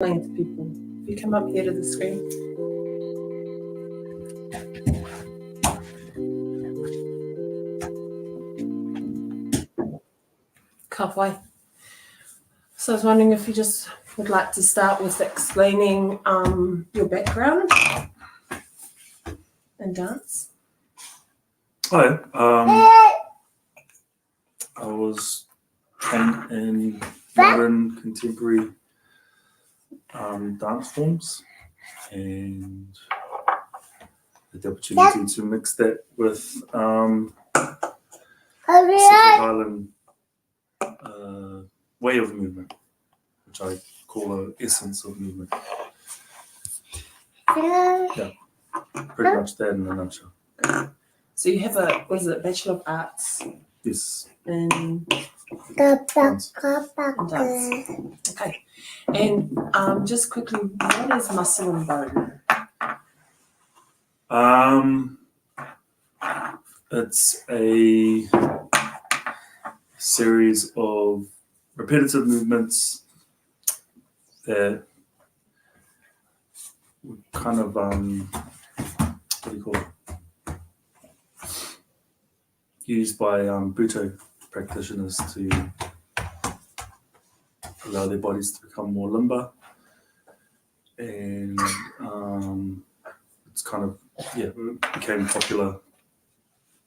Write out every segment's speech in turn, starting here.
explain to people. If you come up here to the screen. Halfway. So I was wondering if you just would like to start with explaining your background in dance. Hi, I was trained in modern contemporary dance forms and had the opportunity to mix that with Pacific Island way of movement, which I call an essence of movement. Yeah, pretty much that in a nutshell. So you have a, what is it, Bachelor of Arts? Yes. In Dance. dance. Okay. And just quickly, what is muscle and bone? It's a series of repetitive movements that kind of what do you call it? Used by Buto practitioners to allow their bodies to become more limber, and it's kind of became popular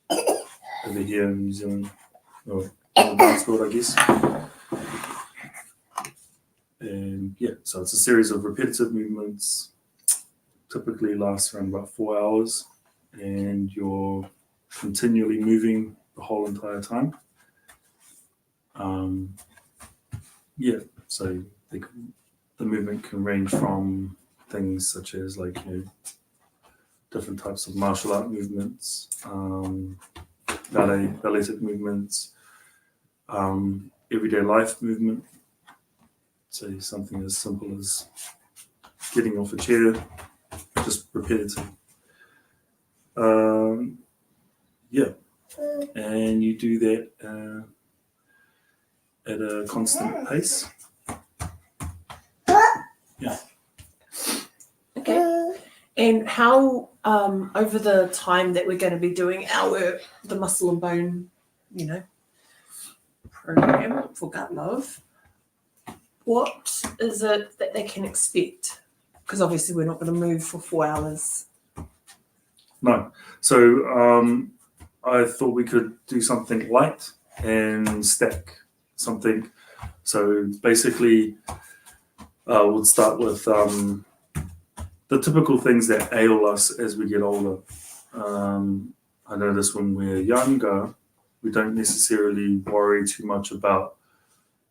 over here in New Zealand, or in the dance world, I guess. And so it's a series of repetitive movements, typically lasts around about 4 hours, and you're continually moving the whole entire time. So the movement can range from things such as different types of martial art movements, balletic movements, everyday life movement. So something as simple as getting off a chair, just repetitive. And you do that at a constant pace. Yeah. Okay. And how, over the time that we're going to be doing the muscle and bone, program for gut love, what is it that they can expect? Because obviously we're not going to move for 4 hours. No. So I thought we could do something light and stack something. So basically, we'll start with the typical things that ail us as we get older. I notice when we're younger, we don't necessarily worry too much about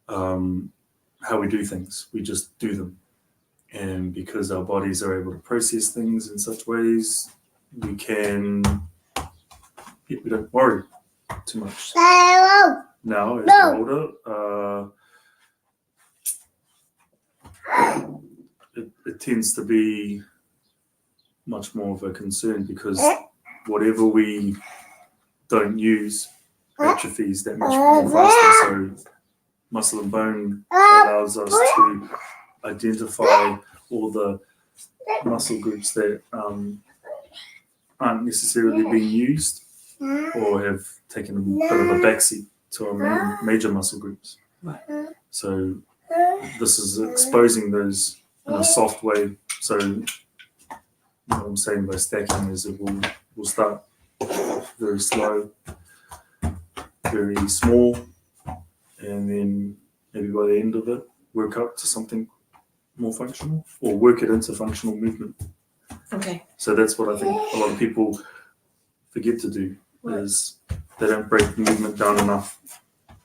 how we do things. We just do them. And because our bodies are able to process things in such ways, we don't worry too much. Now, as we're older, it tends to be much more of a concern, because whatever we don't use atrophies that much more faster. So muscle and bone allows us to identify all the muscle groups that aren't necessarily being used or have taken a bit of a backseat to our major muscle groups. Right. So this is exposing those in a soft way. So what I'm saying by stacking is that we'll start very slow, very small, and then maybe by the end of it, work up to something more functional, or work it into functional movement. Okay. So that's what I think a lot of people forget to do, is they don't break the movement down enough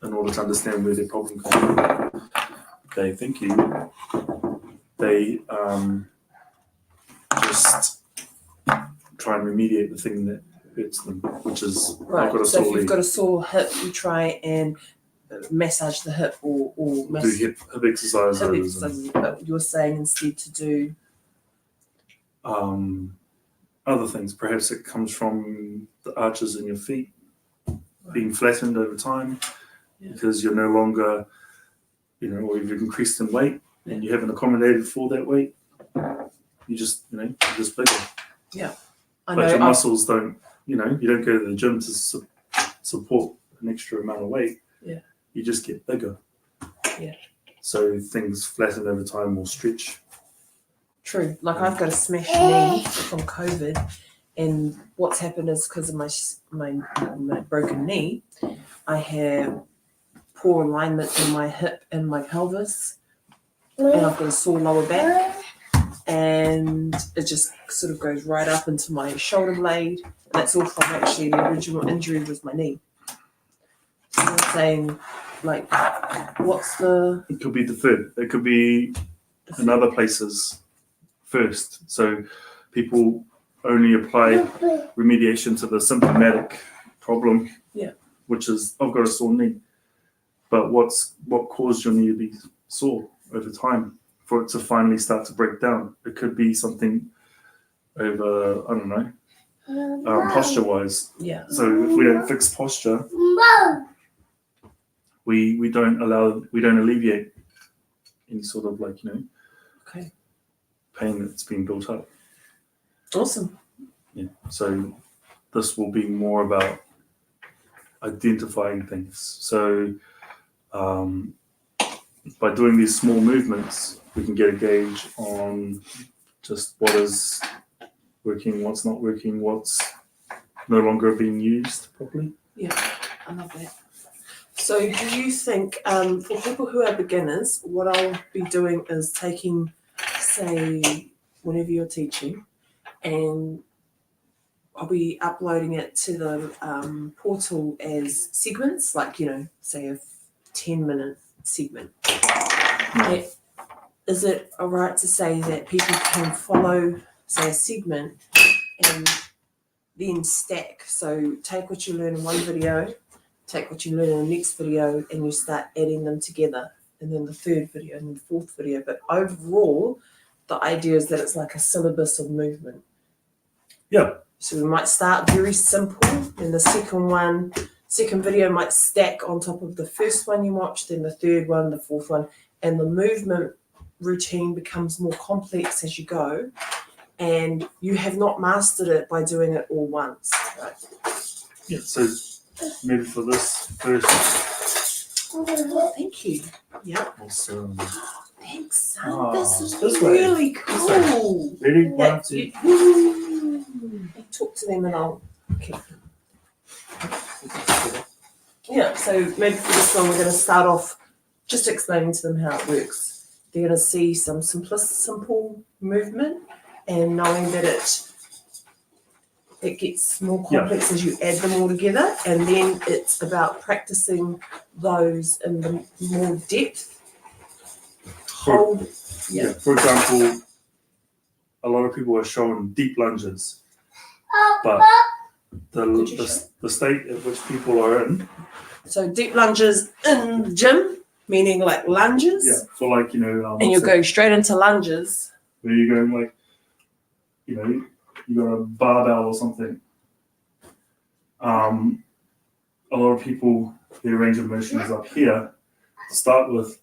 in order to understand where their problem comes from. They think they just try and remediate the thing that hurts them, which is Right. So if you've got a sore hip, you try and massage the hip or do hip exercises. But you're saying instead to do other things. Perhaps it comes from the arches in your feet being flattened over time, because you're no longer, or you've increased in weight, and you haven't accommodated for that weight, you just, you're just bigger. I But know your muscles don't, you don't go to the gym to support an extra amount of weight. Yeah. You just get bigger. Yeah. So things flatten over time or stretch. True. Like I've got a smashed knee from COVID, and what's happened is because of my broken knee, I have poor alignment in my hip and my pelvis, and I've got a sore lower back, and it just sort of goes right up into my shoulder blade. And that's all from actually the original injury was my knee. So I'm saying, like, what's the? It could be deferred. It could be in other places first. So people only apply remediation to the symptomatic problem, which is I've got a sore knee. But what caused your knee to be sore over time for it to finally start to break down? It could be something over, I don't know, posture-wise. Yeah. So if we don't fix posture, we don't alleviate any sort of Okay. pain that's been built up. Awesome. Yeah. So this will be more about identifying things. So by doing these small movements, we can get a gauge on just what is working, what's not working, what's no longer being used properly. Yeah, I love that. So do you think, for people who are beginners, what I'll be doing is taking, say, whenever you're teaching, and I'll be uploading it to the portal as segments, like, say a 10-minute segment. Is it all right to say that people can follow, say, a segment and then stack? So take what you learn in one video, take what you learn in the next video, and you start adding them together, and then the third video and the fourth video. But overall, the idea is that it's like a syllabus of movement. Yeah. So we might start very simple, and the second video might stack on top of the first one you watched, then the third one, the fourth one, and the movement routine becomes more complex as you go, and you have not mastered it by doing it all once, right? Yeah, so maybe for this first. Oh, thank you. Yeah. Awesome. Thanks, son. This is this way. really cool. Ready? Yeah, 1, 2. you talk to them and I'll. Okay. Yeah, so maybe for this one we're going to start off just explaining to them how it works. They're going to see some simple movement, and knowing that it gets more complex as you add them all together, and then it's about practicing those in the more depth. For example, a lot of people are showing deep lunges, but the state at which people are in. So deep lunges in the gym, meaning like lunges. Yeah, for and you're going straight into lunges. Where you're going you got a barbell or something. A lot of people, their range of motion is up here to start with,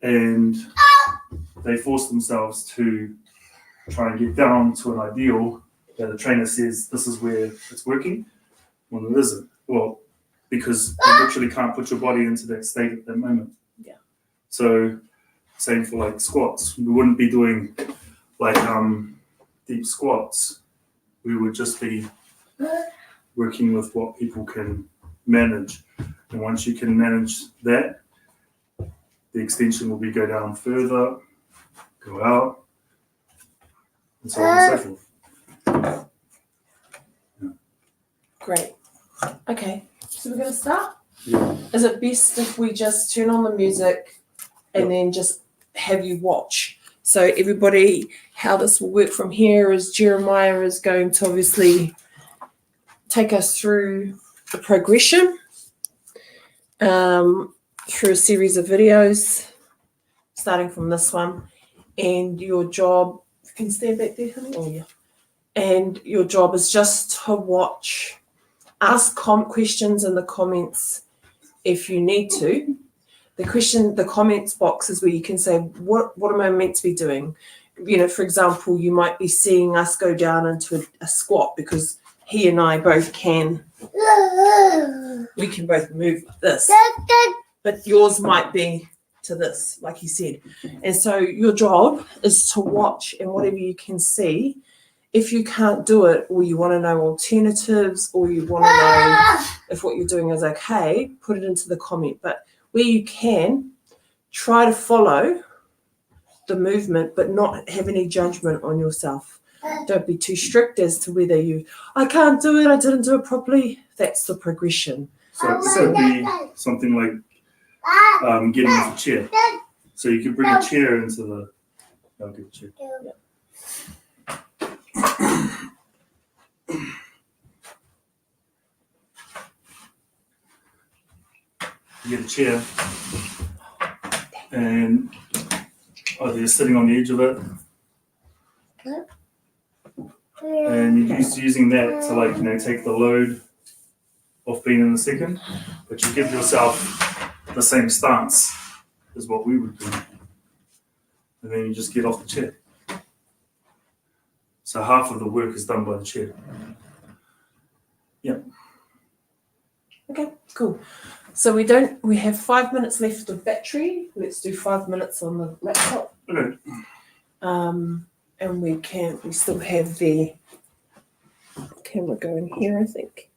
and they force themselves to try and get down to an ideal that the trainer says this is where it's working, when it isn't. Well, because you literally can't put your body into that state at that moment. Yeah. So, same for squats. We wouldn't be doing deep squats. We would just be working with what people can manage. And once you can manage that, the extension will be go down further, go out, and so on and so forth. Yeah. Great. Okay, so we're going to start? Yeah. Is it best if we just turn on the music and then just have you watch? So everybody, how this will work from here is Jeremiah is going to obviously take us through the progression through a series of videos, starting from this one. And your job, you can stand back there, honey? Oh, yeah. And your job is just to watch, ask questions in the comments if you need to, the comments box is where you can say, what am I meant to be doing? You know, for example, you might be seeing us go down into a squat because he and I both can. We can both move like this, but yours might be to this, like he said. And so your job is to watch, and whatever you can see, if you can't do it, or you want to know alternatives, or you want to know if what you're doing is okay, put it into the comment. But where you can, try to follow the movement, but not have any judgment on yourself. Don't be too strict as to whether I can't do it, I didn't do it properly. That's the progression. So it could be something like getting off a chair. So you could bring a chair into the. I'll get a chair. You get a chair, and either you're sitting on the edge of it, and you're used to using that to, like, you know, take the load off being in the second, but you give yourself the same stance as what we would do, and then you just get off the chair. So half of the work is done by the chair. Yeah. Okay, cool. So we have 5 minutes left of battery. Let's do 5 minutes on the laptop. Okay. And we still have the camera going here, I think.